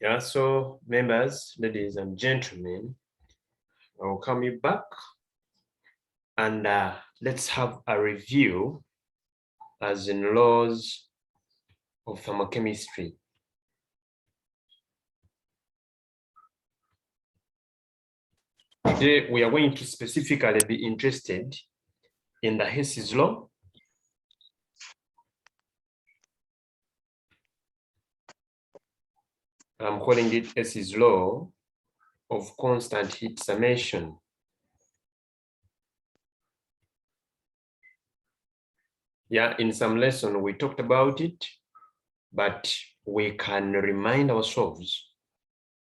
Yeah, so members, ladies and gentlemen, I will come you back and let's have a review as in laws of thermochemistry. Today, we are going to specifically be interested in the Hess'S law. I'm calling it Hess'S law of constant heat summation. Yeah, in some lesson we talked about it, but we can remind ourselves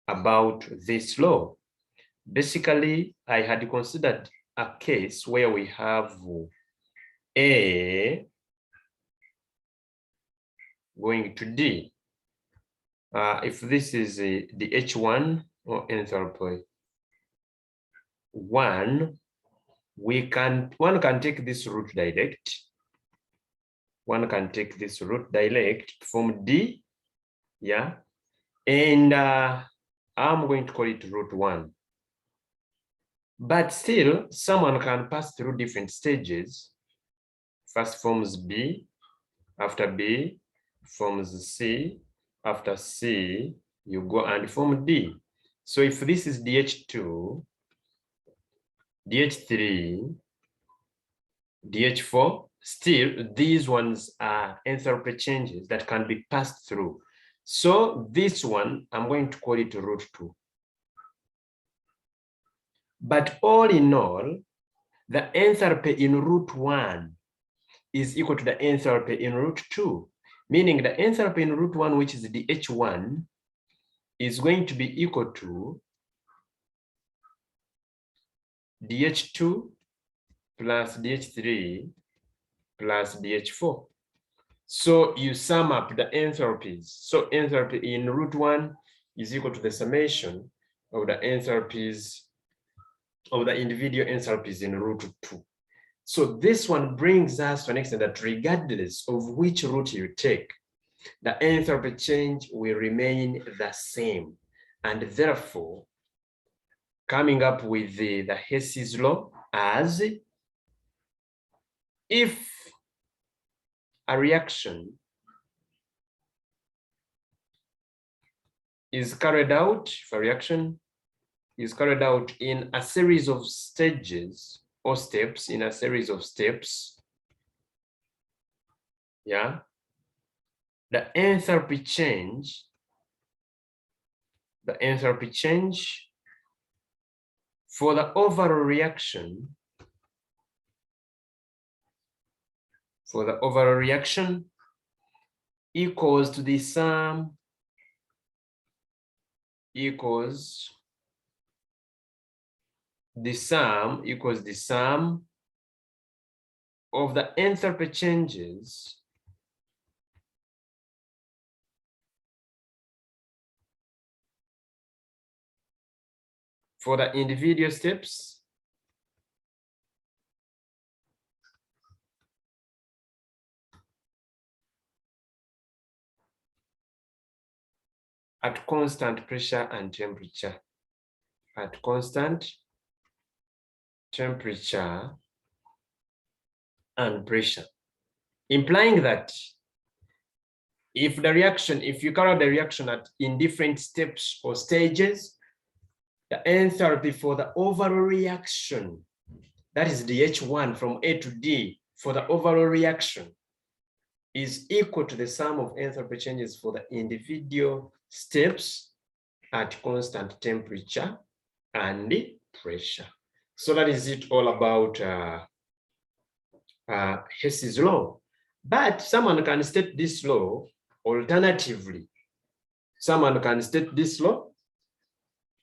about this law. Basically, I had considered a case where we have A going to D. If this is the H1 or enthalpy 1, one can take this root direct. One can take this root direct from D, yeah, and I'm going to call it root 1. But still, someone can pass through different stages. First forms B, after B forms C, after C you go and form D. So if this is DH2, DH3, DH4, still these ones are enthalpy changes that can be passed through. So this one, I'm going to call it root 2. But all in all, the enthalpy in root 1 is equal to the enthalpy in root 2, meaning the enthalpy in root 1, which is the H1, is going to be equal to DH2 plus DH3 plus DH4. So you sum up the enthalpies. So enthalpy in root 1 is equal to the summation of the enthalpies of the individual enthalpies in root 2. So this one brings us to an extent that regardless of which route you take, the enthalpy change will remain the same. And therefore, coming up with the Hess's law as if a reaction is carried out, if a reaction is carried out in a series of stages or steps, in a series of steps, yeah, the enthalpy change for the overall reaction, equals to the sum equals the sum of the enthalpy changes for the individual steps at constant pressure and temperature. At constant temperature and pressure, implying that if you carry out the reaction in different steps or stages, the enthalpy for the overall reaction, that is the H1 from A to D for the overall reaction, is equal to the sum of enthalpy changes for the individual steps at constant temperature and pressure. So that is it all about Hess's law. But someone can state this law alternatively. Someone can state this law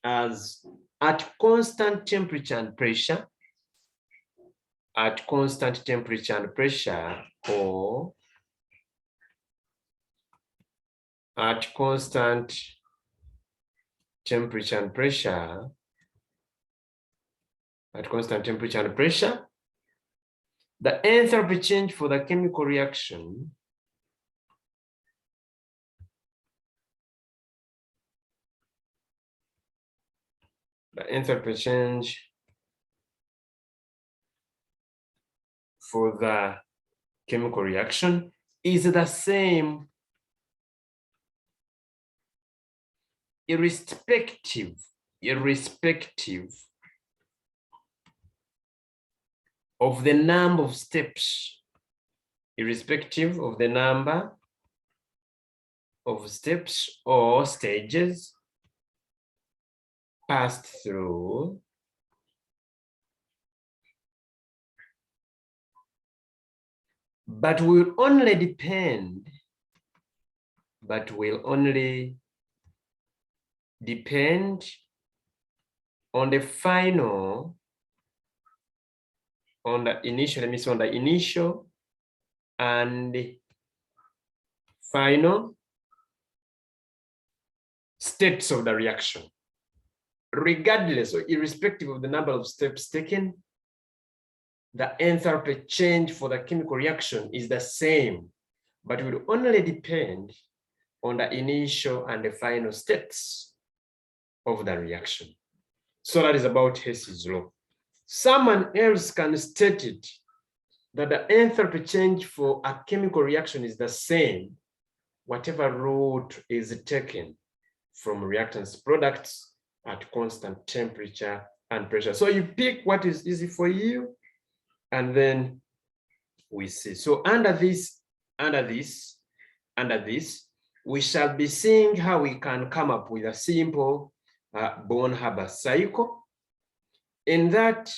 as at constant temperature and pressure, or at constant temperature and pressure, the enthalpy change for the chemical reaction the enthalpy change for the chemical reaction is the same irrespective of the number of steps, irrespective of the number of steps or stages passed through but will only depend on the final, on the initial and final states of the reaction. Regardless or irrespective of the number of steps taken, the enthalpy change for the chemical reaction is the same, but will only depend on the initial and the final steps of the reaction. So that is about Hess's law. Someone else can state it that the enthalpy change for a chemical reaction is the same, whatever route is taken from reactants products at constant temperature and pressure. So you pick what is easy for you, and then we see. So under this, we shall be seeing how we can come up with a simple Born-Haber cycle. In that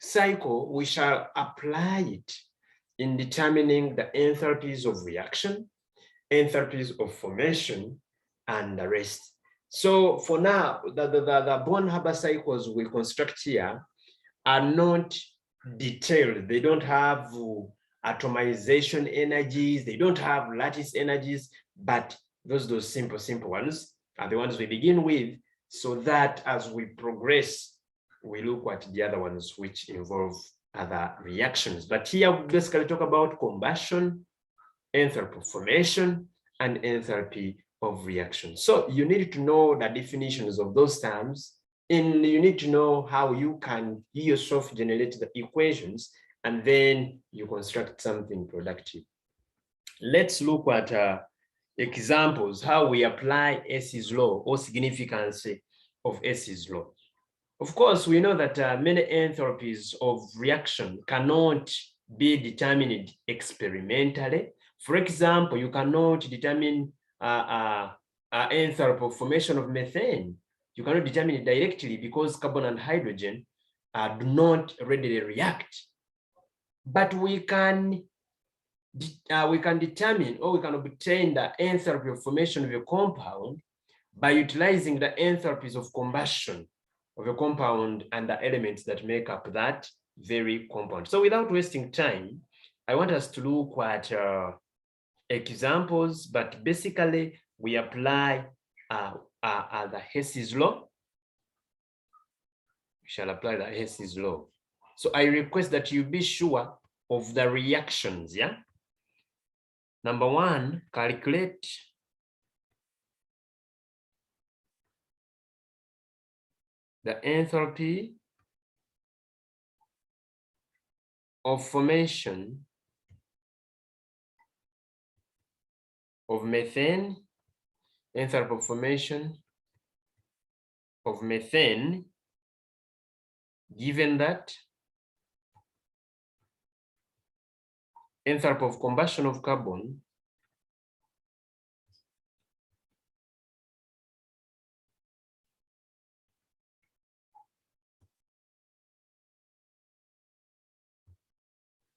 cycle, we shall apply it in determining the enthalpies of reaction, enthalpies of formation, and the rest. So for now, the Born-Haber cycles we construct here are not detailed. They don't have atomization energies, they don't have lattice energies, but those simple ones are the ones we begin with, so that as we progress, we look at the other ones which involve other reactions. But here we basically talk about combustion, enthalpy of formation, and enthalpy of reaction. So you need to know the definitions of those terms, and you need to know how you can yourself generate the equations, and then you construct something productive. Let's look at examples, how we apply Hess's law or significance of Hess's law. Of course, we know that many enthalpies of reaction cannot be determined experimentally. For example, you cannot determine enthalpy of formation of methane. You cannot determine it directly because carbon and hydrogen do not readily react. But we can determine, or we can obtain the enthalpy of formation of a compound by utilizing the enthalpies of combustion of a compound and the elements that make up that very compound. So without wasting time, I want us to look at examples, but basically we apply the Hess's law. We shall apply the Hess's law. So I request that you be sure of the reactions, yeah? Number one, calculate the enthalpy of formation of methane, enthalpy of formation of methane, given that enthalpy of combustion of carbon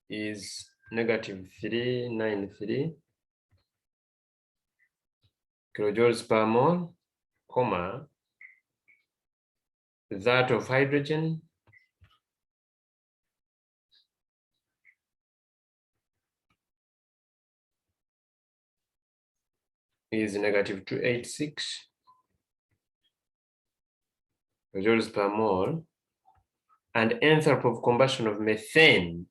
is -393 kilojoules per mole, comma, that of hydrogen is -286 kilojoules per mole, and enthalpy of combustion of methane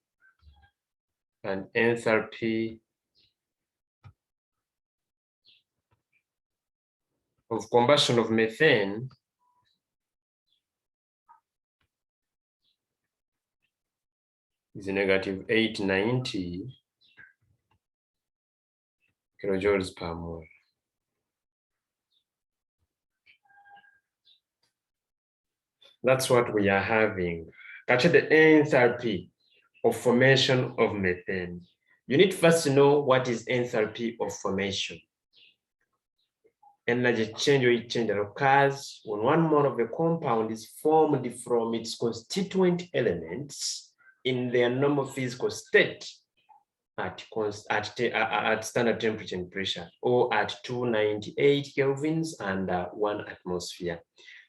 and enthalpy of combustion of methane is negative 890 kilojoules per mole. That's what we are having. Catch the enthalpy of formation of methane. You need first to know what is enthalpy of formation. Energy change or heat change that occurs when one mole of a compound is formed from its constituent elements in their normal physical state at standard temperature and pressure, or at 298 kelvins and 1 atmosphere.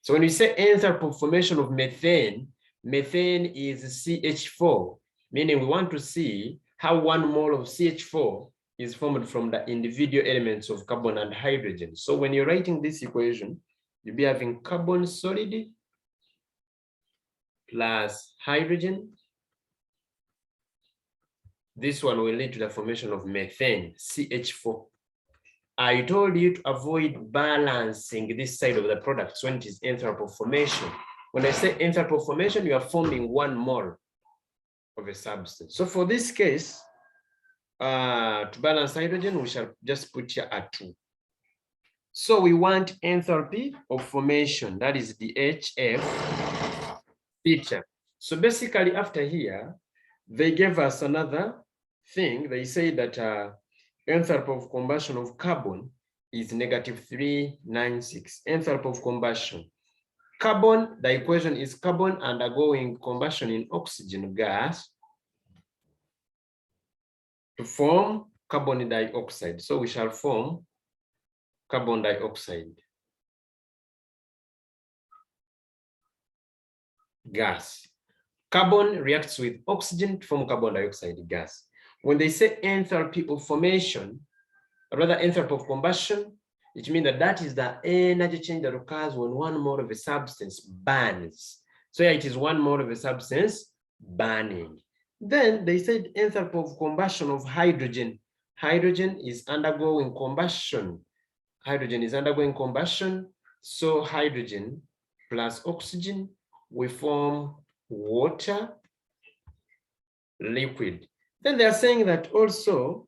So when we say enthalpy of formation of methane, methane is CH4, meaning we want to see how 1 mole of CH4 is formed from the individual elements of carbon and hydrogen. So when you're writing this equation, you'll be having carbon solid plus hydrogen. This one will lead to the formation of methane, CH4. I told you to avoid balancing this side of the product when it is enthalpy of formation. When I say enthalpy of formation, you are forming 1 mole of a substance. So for this case, to balance hydrogen, we shall just put here a 2. So we want enthalpy of formation, that is the HF theta. So basically after here, they gave us another thing. They say that enthalpy of combustion of carbon is negative 396. Enthalpy of combustion. Carbon, the equation is carbon undergoing combustion in oxygen gas to form carbon dioxide. So we shall form carbon dioxide gas. Carbon reacts with oxygen to form carbon dioxide gas. When they say enthalpy of formation, or rather enthalpy of combustion, it means that that is the energy change that occurs when 1 mole of a substance burns. So here it is 1 mole of a substance burning. Then they said enthalpy of combustion of hydrogen. Hydrogen is undergoing combustion. Hydrogen is undergoing combustion. So hydrogen plus oxygen will form water liquid. Then they are saying that also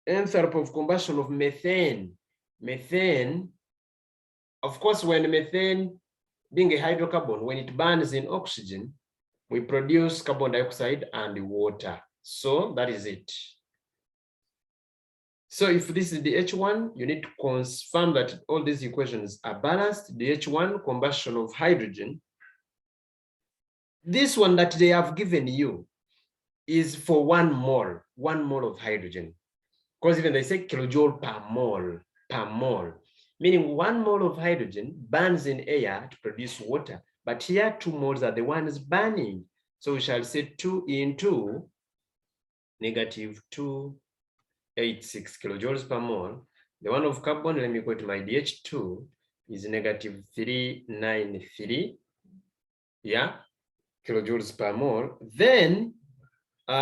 enthalpy of combustion of methane. Methane, of course, when methane being a hydrocarbon, when it burns in oxygen, we produce carbon dioxide and water. So that is it. So if this is the H1, you need to confirm that all these equations are balanced. The H1, combustion of hydrogen. This one that they have given you is for 1 mole of hydrogen. Because even they say kilojoule per mole, meaning 1 mole of hydrogen burns in air to produce water. But here 2 moles are the ones burning. So we shall say 2 into negative 286 kilojoules per mole. The one of carbon, let me go to my DH2, is negative 393, yeah, kilojoules per mole. Then they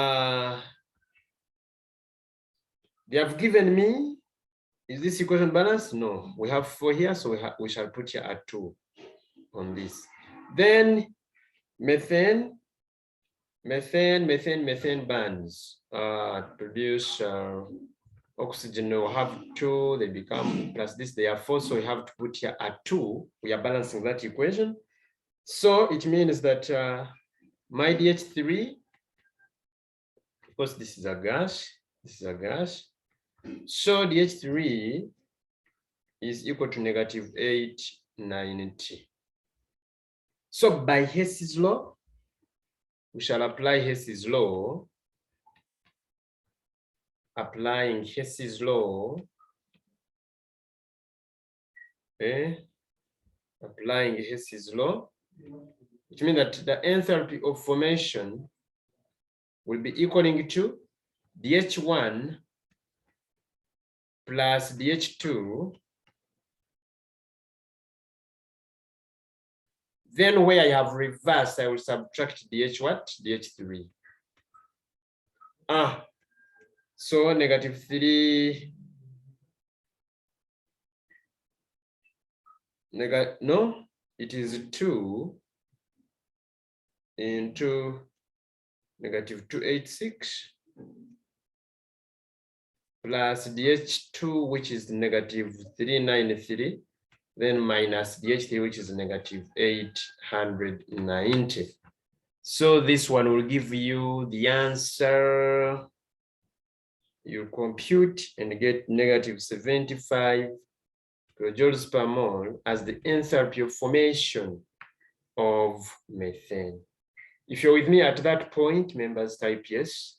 have given me, is this equation balanced? No, we have 4 here, so we shall put here a 2 on this. Then methane burns, produce oxygen. We have 2, they become plus this, they are 4, so we have to put here a 2. We are balancing that equation. So it means that my DH3, because this is a gas, so DH3 is equal to negative 890. So by Hess's law, we shall apply Hess's law. Applying Hess's law, applying Hess's law, which means that the enthalpy of formation will be equaling to DH1 plus DH2. Then where I have reversed, I will subtract DH what? DH3. So negative 3. No, it is 2 into negative 286 plus DH2, which is negative 393, then minus DH3, which is negative 890. So this one will give you the answer. You compute and get negative 75 kilojoules per mole as the enthalpy of formation of methane. If you're with me at that point, members, type yes.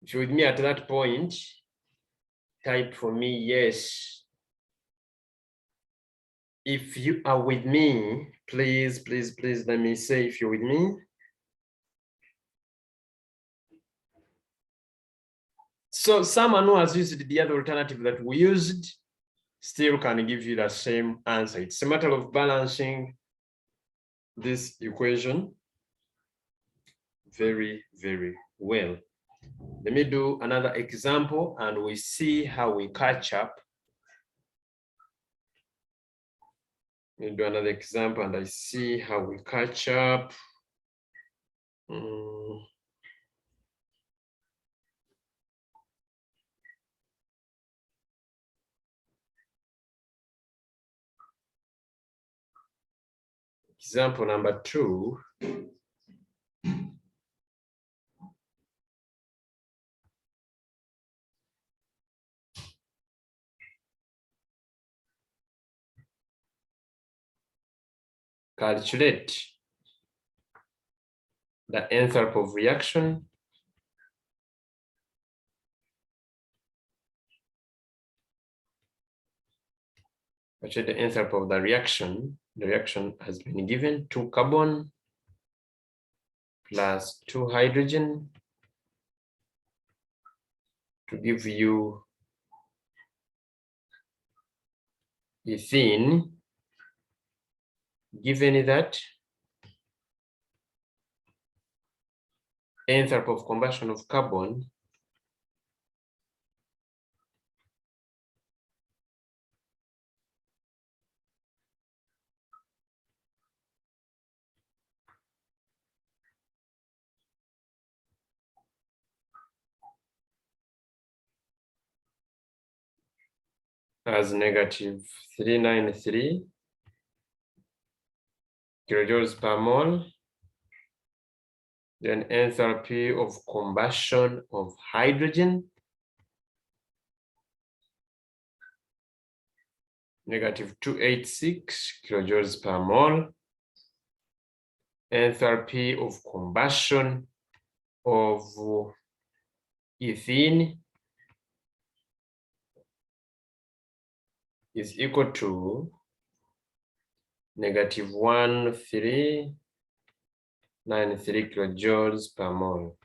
If you're with me at that point, type for me yes. If you are with me, please, please, please let me say if you're with me. So someone who has used the other alternative that we used still can give you the same answer. It's a matter of balancing this equation very, very well. Let me do another example and we see how we catch up. Let me do another example and I see how we catch up. Example number 2. Calculate the enthalpy of reaction the enthalpy of the reaction. The reaction has been given 2 carbon plus 2 hydrogen to give you ethene. Given that enthalpy of combustion of carbon as negative 393 kilojoules per mole, then enthalpy of combustion of hydrogen negative 286 kilojoules per mole, enthalpy of combustion of ethene is equal to negative 1393 kilojoules per mole.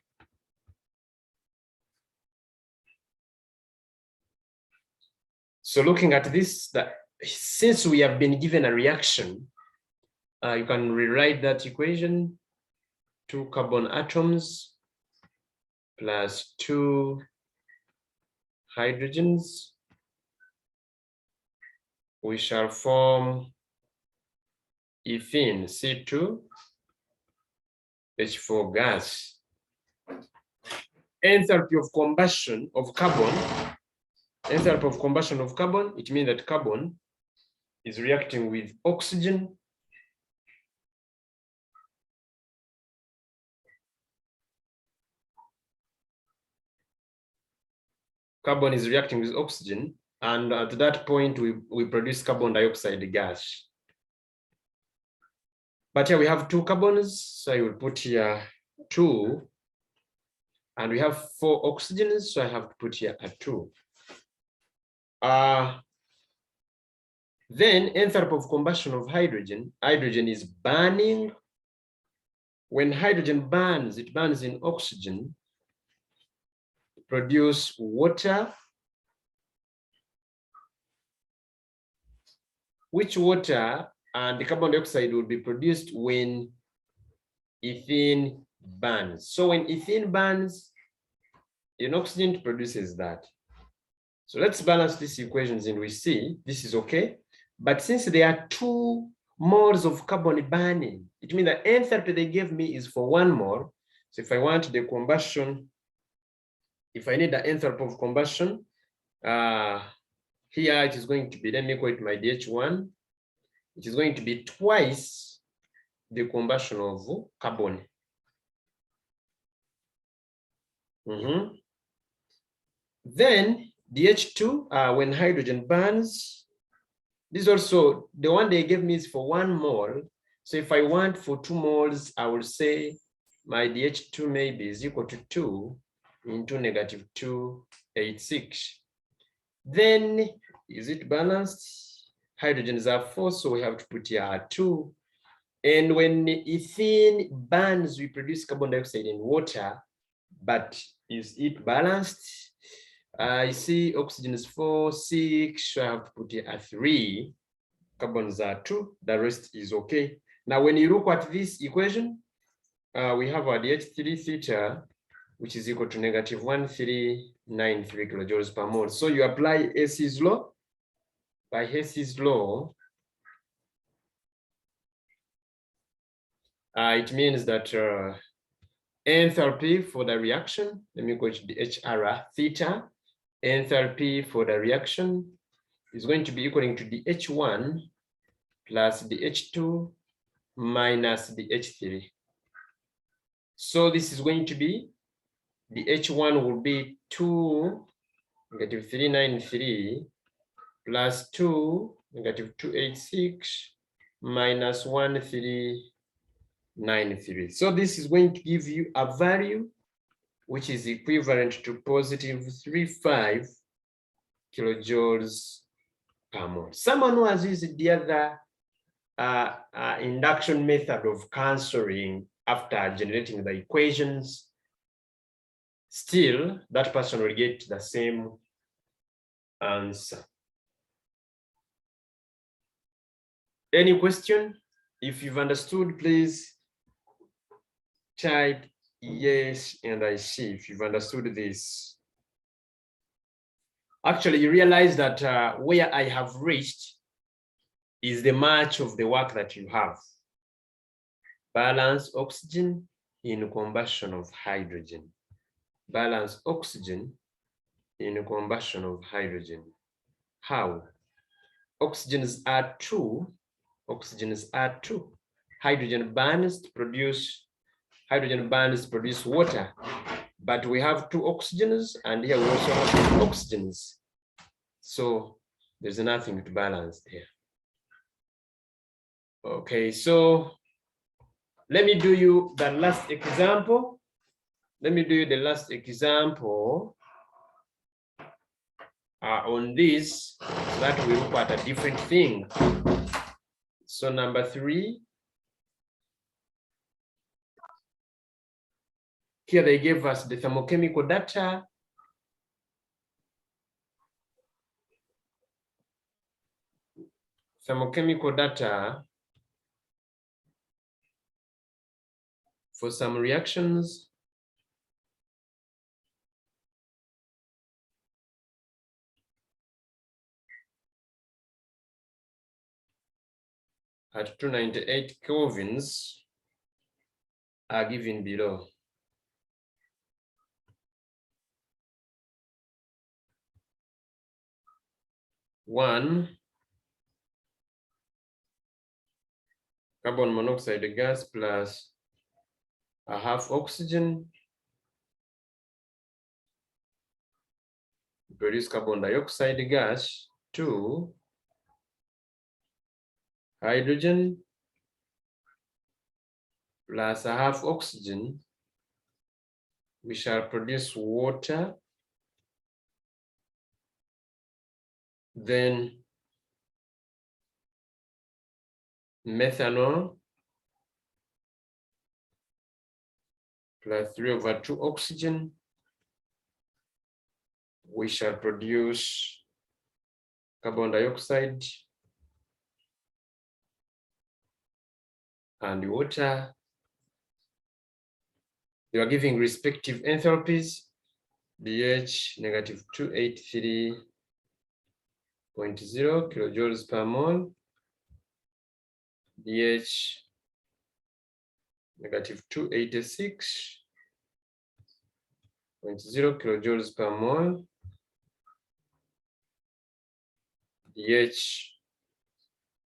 So looking at this, since we have been given a reaction, you can rewrite that equation: 2 carbon atoms plus 2 hydrogens. We shall form ethene, C2H4 gas. Enthalpy of combustion of carbon, it means that carbon is reacting with oxygen. Carbon is reacting with oxygen, and at that point, we produce carbon dioxide gas. But here we have 2 carbons, so I will put here 2. And we have 4 oxygens, so I have to put here a 2. Then enthalpy of combustion of hydrogen. Hydrogen is burning. When hydrogen burns, it burns in oxygen, produce water, which water and the carbon dioxide will be produced when ethene burns. So when ethene burns, an oxygen produces that. So let's balance these equations and we see this is okay. But since there are 2 moles of carbon burning. It means the enthalpy they gave me is for 1 mole. So if I want the combustion, if I need the enthalpy of combustion, here it is going to be, let me call it my DH1. It is going to be twice the combustion of carbon. Then DH2, when hydrogen burns, this also, the one they gave me is for 1 mole. So if I want for 2 moles, I will say my DH2 maybe is equal to 2 into negative 286. Then is it balanced? Hydrogens are 4, so we have to put here 2. And when ethene burns, we produce carbon dioxide and water, but is it balanced? I see oxygen is 4, 6, so I have to put here 3. Carbons are 2, the rest is okay. Now, when you look at this equation, we have our DH3 theta, which is equal to negative 1393 kilojoules per mole. So you apply Hess'S law. By Hess'S law, it means that enthalpy for the reaction, let me go to the HR theta, enthalpy for the reaction is going to be equaling to the H1 plus the H2 minus the H3. So this is going to be, the H1 will be 2 negative 393 plus 2 negative 286 minus 1393. So this is going to give you a value which is equivalent to positive 35 kilojoules per mole. Someone who has used the other induction method of cancelling after generating the equations, still that person will get the same answer. Any question? If you've understood, please type yes and I see if you've understood this. Actually, you realize that where I have reached is the match of the work that you have. Balance oxygen in combustion of hydrogen. Balance oxygen in combustion of hydrogen. How? Oxygens are 2. Oxygens are 2. Hydrogen burns to produce water. But we have 2 oxygens, and here we also have 2 oxygens. So there's nothing to balance there. Okay, so let me do you the last example. Let me do you the last example on this, so that we look at a different thing. So number 3. Here they gave us the thermochemical data. Thermochemical data for some reactions. At 298 kelvins are given below. One, carbon monoxide gas plus a half oxygen produce carbon dioxide gas. 2, hydrogen plus a half oxygen, we shall produce water. Then methanol plus 3/2 oxygen, we shall produce carbon dioxide and water. They are giving respective enthalpies. DH negative 283.0 kilojoules per mole. DH negative 286.0 kilojoules per mole, DH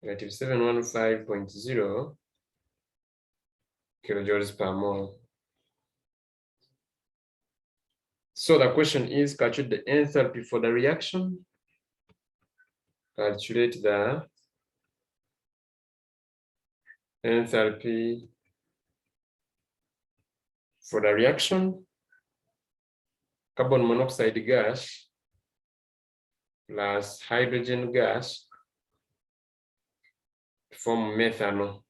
negative 715.0 kilojoules per mole. So the question is, calculate the enthalpy for the reaction. Calculate the enthalpy for the reaction. Carbon monoxide gas plus hydrogen gas form methanol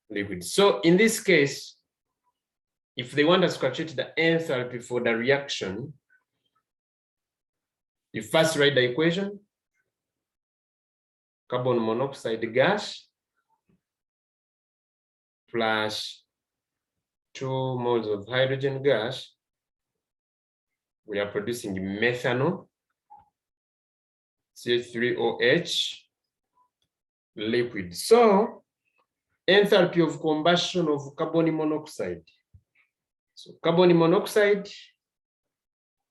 liquid. So in this case, if they want us to calculate the enthalpy for the reaction, you first write the equation: carbon monoxide gas plus 2 moles of hydrogen gas, we are producing methanol, CH3OH liquid. So enthalpy of combustion of carbon monoxide. So carbon monoxide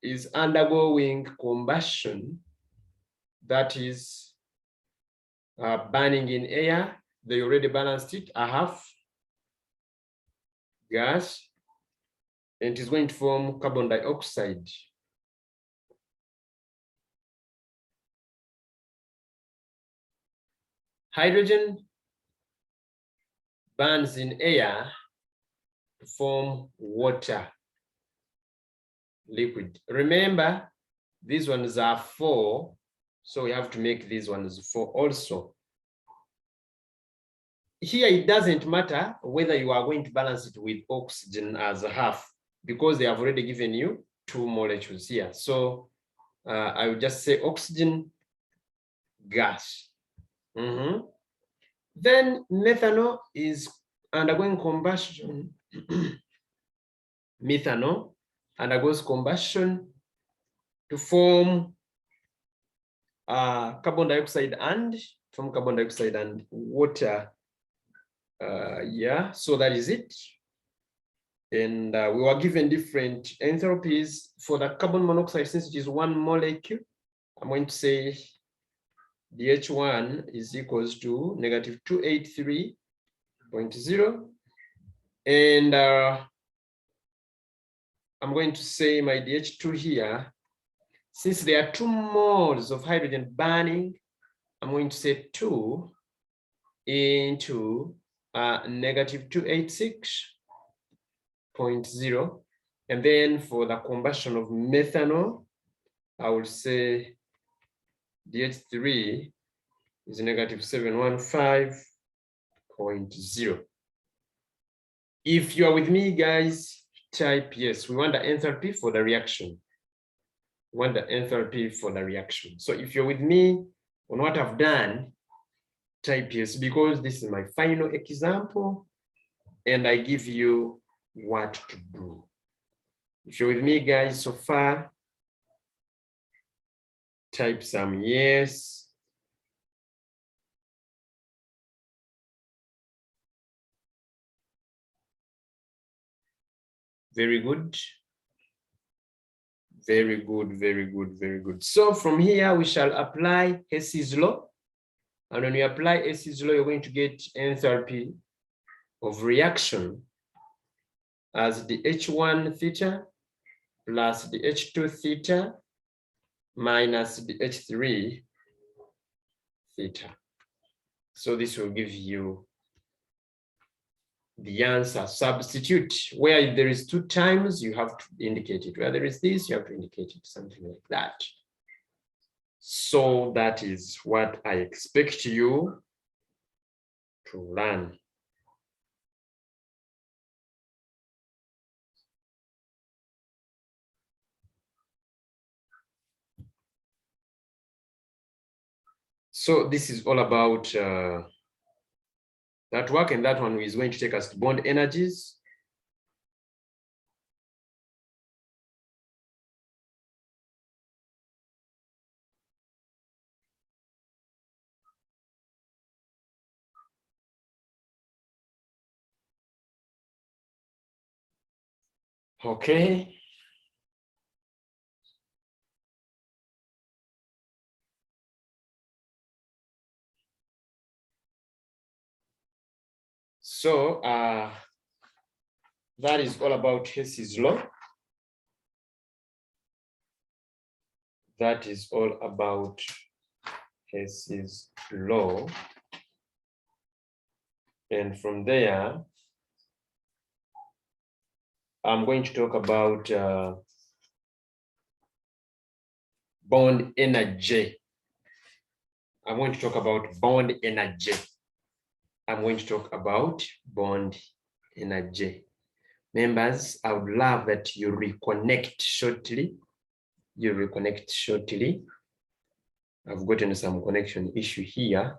is undergoing combustion, that is burning in air. They already balanced it, a half gas, and it is going to form carbon dioxide. Hydrogen burns in air to form water liquid. Remember, these ones are 4, so we have to make these ones 4 also. Here, it doesn't matter whether you are going to balance it with oxygen as a half, because they have already given you 2 molecules here. So I will just say oxygen gas. Then methanol is undergoing combustion. Methanol undergoes combustion to form carbon dioxide and water. Yeah, so that is it. And we were given different enthalpies for the carbon monoxide. Since it is 1 molecule, I'm going to say DH1 is equals to negative 283.0. And I'm going to say my DH2 here, since there are 2 moles of hydrogen burning, I'm going to say 2 into negative 286.0. And then for the combustion of methanol, I will say DH3 is negative 715.0. If you are with me, guys, type yes. We want the enthalpy for the reaction. We want the enthalpy for the reaction. So if you're with me on what I've done, type yes, because this is my final example and I give you what to do. If you're with me, guys, so far, type some yes. Very good. Very good, very good, very good. So from here, we shall apply Hess'S law. And when you apply Hess'S law, you're going to get enthalpy of reaction as the H1 theta plus the H2 theta minus the H3 theta. So this will give you the answer. Substitute. Where there is 2 times, you have to indicate it. Where there is this, you have to indicate it, something like that. So that is what I expect you to learn. So this is all about that work, and that one is going to take us to bond energies. Okay. So that is all about Hess's law. That is all about Hess's law. And from there, I'm going to talk about bond energy. I'm going to talk about bond energy. I'm going to talk about bond energy. Members, I would love that you reconnect shortly. You reconnect shortly. I've gotten some connection issue here.